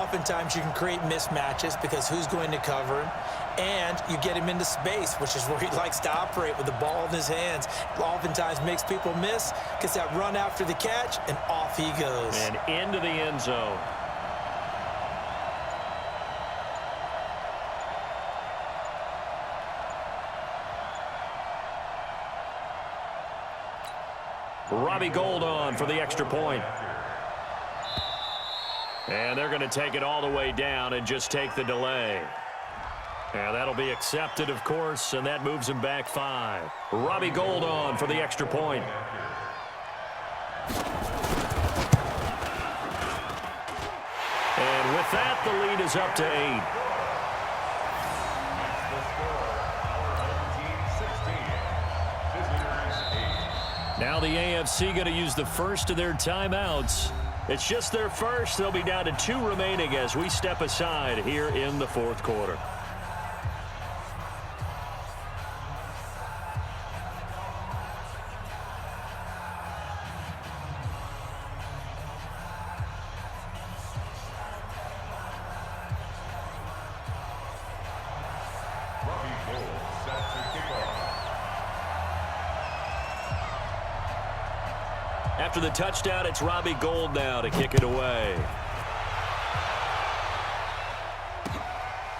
oftentimes you can create mismatches because who's going to cover him, and you get him into space, which is where he likes to operate with the ball in his hands. Oftentimes makes people miss, gets that run after the catch, and off he goes. And into the end zone. Robbie Gould on for the extra point. And they're going to take it all the way down and just take the delay. And that'll be accepted, of course, and that moves him back 5. Robbie Gould on for the extra point. And with that, the lead is up to 8. Now the AFC going to use the first of their timeouts. It's just their first. They'll be down to 2 remaining as we step aside here in the fourth quarter. After the touchdown, it's Robbie Gould now to kick it away.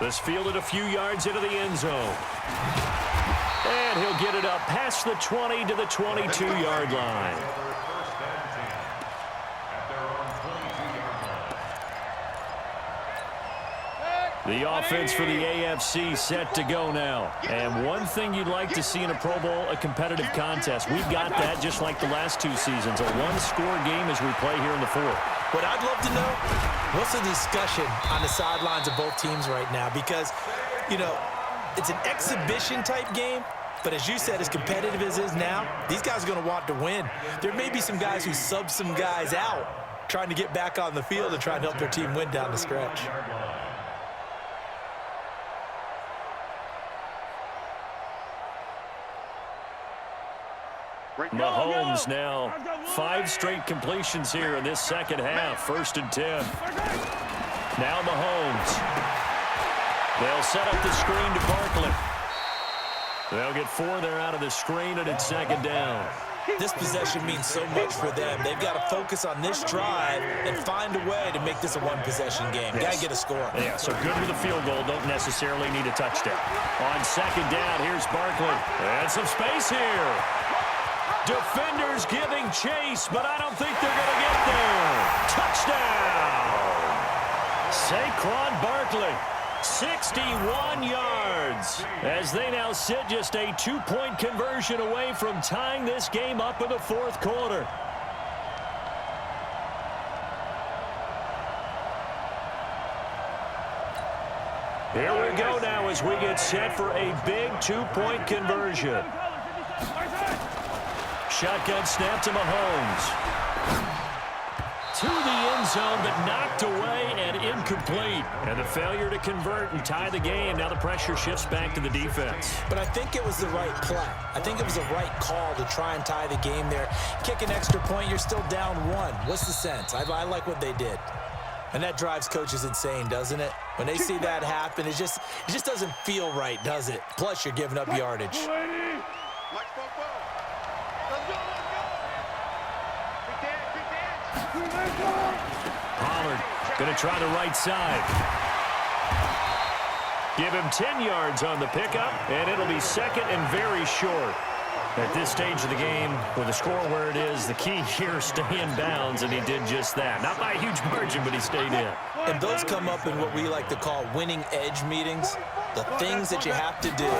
This fielded a few yards into the end zone. And he'll get it up past the 20 to the 22-yard line. The offense for the AFC set to go now. And one thing you'd like to see in a Pro Bowl, a competitive contest. We've got that just like the last 2 seasons. A one-score game as we play here in the fourth. What I'd love to know, what's the discussion on the sidelines of both teams right now? Because, you know, it's an exhibition-type game. But as you said, as competitive as it is now, these guys are going to want to win. There may be some guys who sub some guys out trying to get back on the field and try to help their team win down the stretch. Mahomes now 5 straight completions here in this second half. 1st and 10. Now Mahomes. They'll set up the screen to Barkley. They'll get 4 there out of the screen, and it's 2nd down. This possession means so much for them. They've got to focus on this drive and find a way to make this a one-possession game. Yes. Got to get a score. Yeah, so good with a field goal. Don't necessarily need a touchdown. On 2nd down, here's Barkley. And some space here. Defenders giving chase, but I don't think they're going to get there. Touchdown! Saquon Barkley, 61 yards, as they now sit just a 2-point conversion away from tying this game up in the fourth quarter. Here we go now as we get set for a big 2-point conversion. Shotgun snap to Mahomes. To the end zone, but knocked away and incomplete. And the failure to convert and tie the game. Now the pressure shifts back to the defense. But I think it was the right play. I think it was the right call to try and tie the game there. Kick an extra point, you're still down 1. What's the sense? I like what they did. And that drives coaches insane, doesn't it? When they see that happen, it just doesn't feel right, does it? Plus, you're giving up yardage. Pollard going to try the right side. Give him 10 yards on the pickup, and it'll be 2nd and very short. At this stage of the game, with the score where it is, the key here, stay in bounds, and he did just that. Not by a huge margin, but he stayed in. And those come up in what we like to call winning edge meetings. The things that you have to do,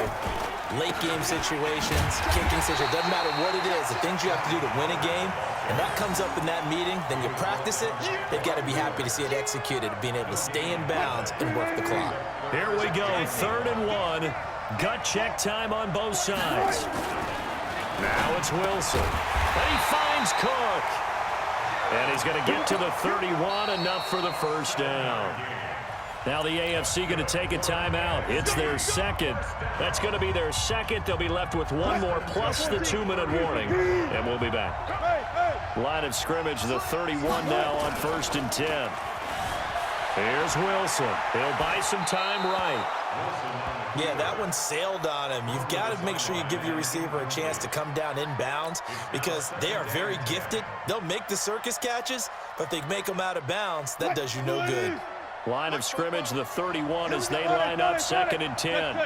late game situations, kicking situations, doesn't matter what it is, the things you have to do to win a game, and that comes up in that meeting, then you practice it, they've got to be happy to see it executed, being able to stay in bounds and work the clock. Here we go, 3rd and 1. Gut check time on both sides. Now it's Wilson. And he finds Cook. And he's going to get to the 31, enough for the 1st down. Now the AFC going to take a timeout. It's their 2nd. That's going to be their 2nd. They'll be left with 1 more plus the 2-minute warning. And we'll be back. Line of scrimmage, the 31 now on 1st and 10. Here's Wilson. He'll buy some time right. Yeah, that one sailed on him. You've got to make sure you give your receiver a chance to come down inbounds because they are very gifted. They'll make the circus catches, but if they make them out of bounds, that does you no good. Line of scrimmage, the 31 as they line up 2nd and 10.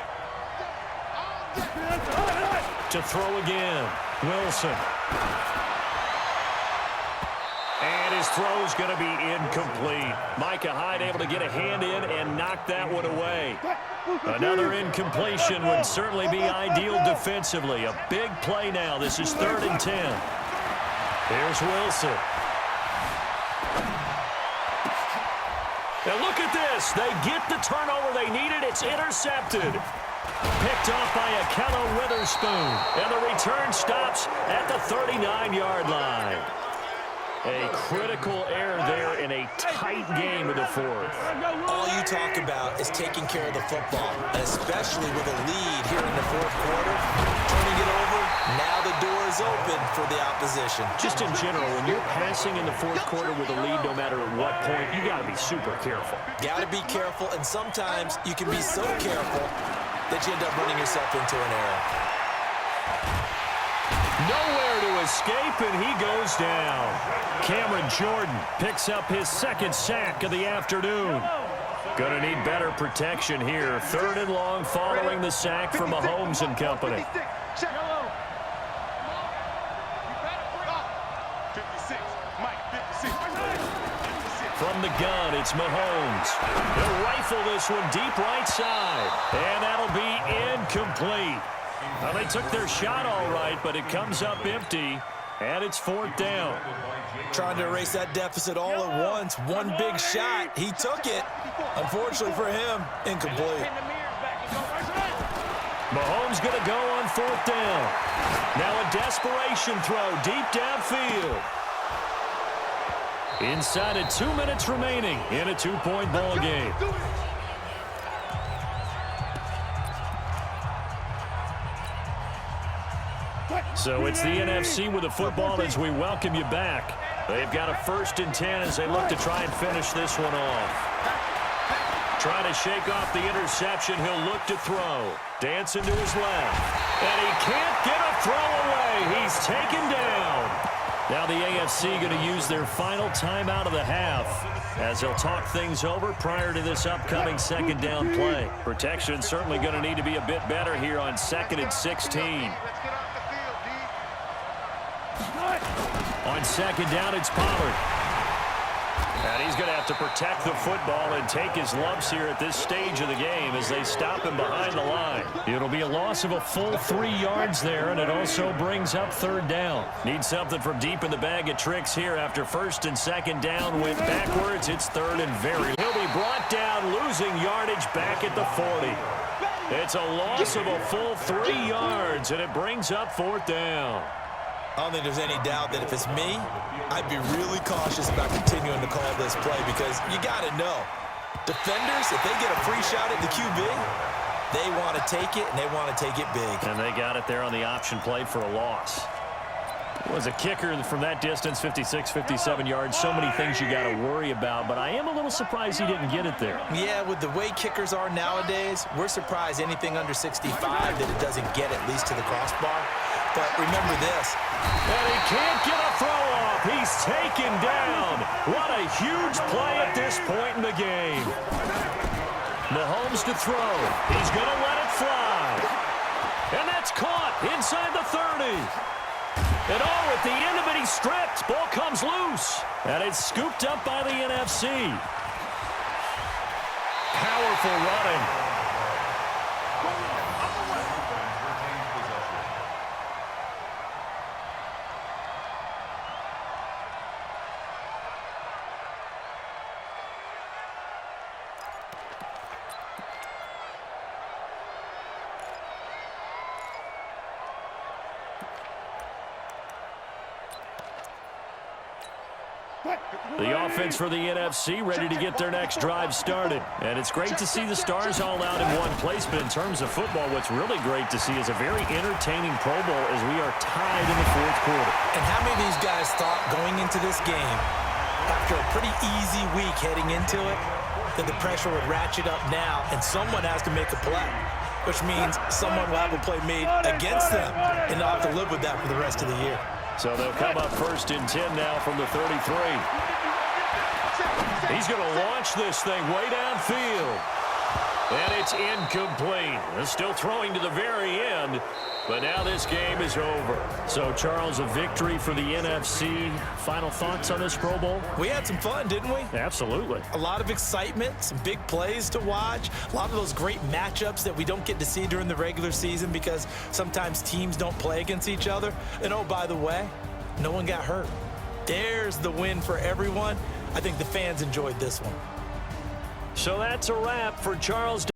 To throw again, Wilson. And his throw's going to be incomplete. Micah Hyde able to get a hand in and knock that one away. Another incompletion would certainly be ideal defensively. A big play now. This is 3rd and 10. Here's Wilson. Now look at this. They get the turnover they needed. It's intercepted. Picked off by Akello Witherspoon. And the return stops at the 39-yard line. A critical error there in a tight game of the 4th. All you talk about is taking care of the football, especially with a lead here in the 4th quarter. Turning it over, now the door is open for the opposition. Just in general, when you're passing in the 4th quarter with a lead, no matter at what point, you got to be super careful. Got to be careful, and sometimes you can be so careful that you end up running yourself into an error. Nowhere to escape, and he goes down. Cameron Jordan picks up his 2nd sack of the afternoon. Going to need better protection here. 3rd and long following the sack from Mahomes and company. From the gun, it's Mahomes. He'll rifle this one deep right side. And that'll be incomplete. Well, they took their shot all right, but it comes up empty, and it's 4th down. Trying to erase that deficit all at once. One big shot. He took it. Unfortunately for him, incomplete. Mahomes going to go on 4th down. Now a desperation throw deep downfield. Inside of 2 minutes remaining in a 2-point ball game. So it's the NFC with the football as we welcome you back. They've got a 1st and 10 as they look to try and finish this one off. Trying to shake off the interception. He'll look to throw. Dancing to his left. And he can't get a throw away. He's taken down. Now the AFC going to use their final timeout of the half as they'll talk things over prior to this upcoming 2nd down play. Protection certainly going to need to be a bit better here on 2nd and 16. On 2nd down, it's Pollard. And he's going to have to protect the football and take his lumps here at this stage of the game as they stop him behind the line. It'll be a loss of a full 3 yards there, and it also brings up 3rd down. Need something from deep in the bag of tricks here after 1st and 2nd down went backwards. It's 3rd and very. He'll be brought down, losing yardage back at the 40. It's a loss of a full 3 yards, and it brings up 4th down. I don't think there's any doubt that if it's me, I'd be really cautious about continuing to call this play because you got to know. Defenders, if they get a free shot at the QB, they want to take it, and they want to take it big. And they got it there on the option play for a loss. Was a kicker from that distance, 56, 57 yards. So many things you got to worry about, but I am a little surprised he didn't get it there. Yeah, with the way kickers are nowadays, we're surprised anything under 65 that it doesn't get at least to the crossbar. But remember this. And he can't get a throw off. He's taken down. What a huge play at this point in the game. Mahomes to throw. He's going to let it fly. And that's caught inside the 30. And oh, at the end of it, he's stripped. Ball comes loose. And it's scooped up by the NFC. Powerful running. The offense for the NFC ready to get their next drive started. And it's great to see the stars all out in one place, but in terms of football, what's really great to see is a very entertaining Pro Bowl as we are tied in the 4th quarter. And how many of these guys thought going into this game, after a pretty easy week heading into it, that the pressure would ratchet up now, and someone has to make a play, which means someone will have a play made against them, and they'll have to live with that for the rest of the year. So they'll come up 1st and 10 now from the 33. He's going to launch this thing way downfield. And it's incomplete. They're still throwing to the very end, but now this game is over. So, Charles, a victory for the NFC. Final thoughts on this Pro Bowl? We had some fun, didn't we? Absolutely. A lot of excitement, some big plays to watch, a lot of those great matchups that we don't get to see during the regular season because sometimes teams don't play against each other. And, oh, by the way, no one got hurt. There's the win for everyone. I think the fans enjoyed this one. So that's a wrap for Charles.